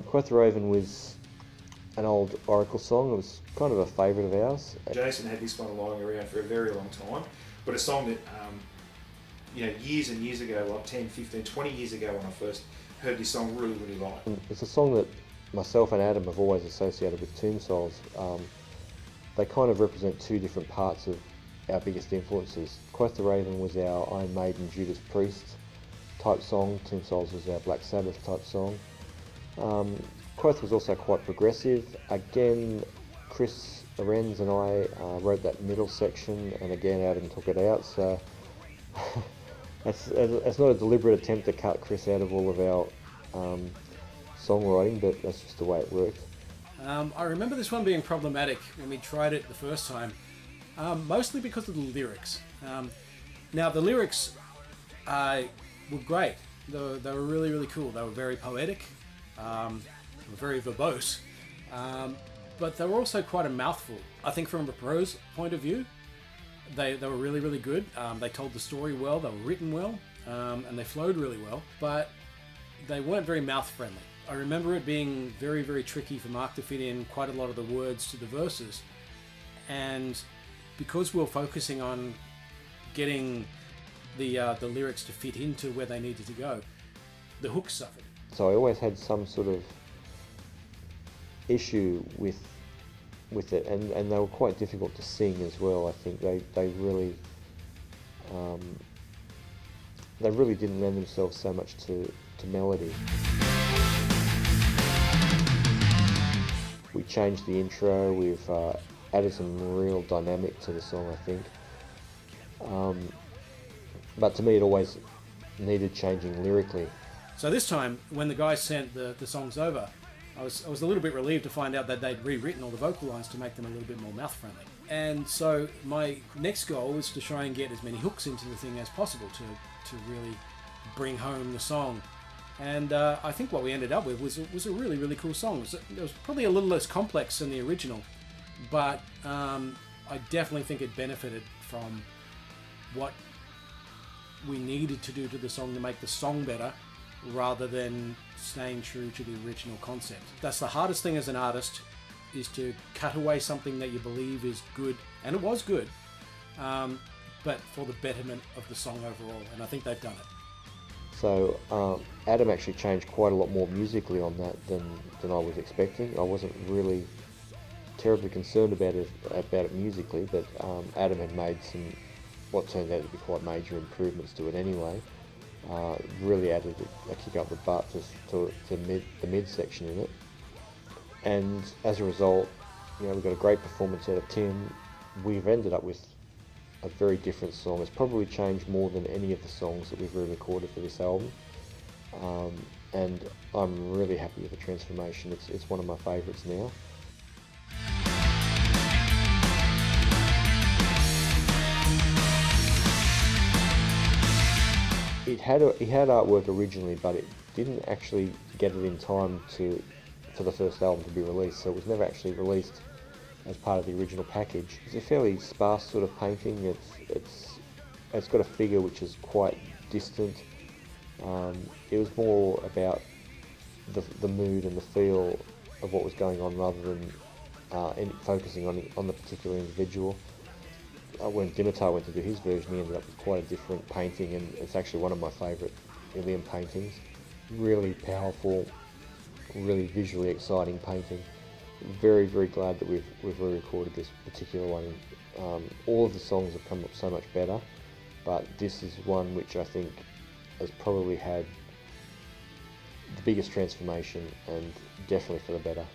Quoth was an old Oracle song. It was kind of a favourite of ours. Jason had this one lying around for a very long time, but a song that, years and years ago, like 10, 15, 20 years ago when I first heard this song, really, really liked. It's a song that myself and Adam have always associated with Tomb Souls. They kind of represent two different parts of our biggest influences. Quoth the Raven was our Iron Maiden, Judas Priest type song. Tomb Souls was our Black Sabbath type song. Quoth was also quite progressive. Again, Chris Lorenz and I wrote that middle section, and again Adam took it out, so it's not a deliberate attempt to cut Chris out of all of our songwriting, but that's just the way it worked. I remember this one being problematic when we tried it the first time, mostly because of the lyrics. Now the lyrics were great. They were really, really cool. They were very poetic, they were very verbose, but they were also quite a mouthful. I think from a prose point of view, they were really, really good. They told the story well, they were written well, and they flowed really well, but they weren't very mouth-friendly. I remember it being very, very tricky for Mark to fit in quite a lot of the words to the verses, and because we were focusing on getting the lyrics to fit into where they needed to go, the hook suffered. So I always had some sort of issue with it, and they were quite difficult to sing as well. I think they really didn't lend themselves so much to melody. We changed the intro, we've added some real dynamic to the song, I think. But to me it always needed changing lyrically. So this time, when the guys sent the songs over, I was a little bit relieved to find out that they'd rewritten all the vocal lines to make them a little bit more mouth-friendly. And so my next goal was to try and get as many hooks into the thing as possible to really bring home the song. And I think what we ended up with was a really, really cool song. It was probably a little less complex than the original, but I definitely think it benefited from what we needed to do to the song to make the song better, rather than staying true to the original concept. That's the hardest thing as an artist, is to cut away something that you believe is good, and it was good, but for the betterment of the song overall, and I think they've done it. So Adam actually changed quite a lot more musically on that than I was expecting. I wasn't really terribly concerned about it musically, but Adam had made some what turned out to be quite major improvements to it anyway. Really added a kick up the butt to the mid section in it, and as a result, we got a great performance out of Tim. We've ended up with a very different song. It's probably changed more than any of the songs that we've re-recorded for this album, and I'm really happy with the transformation. It's one of my favourites now. It had artwork originally, but it didn't actually get it in time for the first album to be released, so it was never actually released as part of the original package. It's a fairly sparse sort of painting. It's got a figure which is quite distant. It was more about the mood and the feel of what was going on, rather than focusing on the particular individual. When Dimitar went to do his version, he ended up with quite a different painting, and it's actually one of my favourite Ilium paintings. Really powerful, really visually exciting painting. Very, very glad that we've re-recorded this particular one. All of the songs have come up so much better, but this is one which I think has probably had the biggest transformation, and definitely for the better.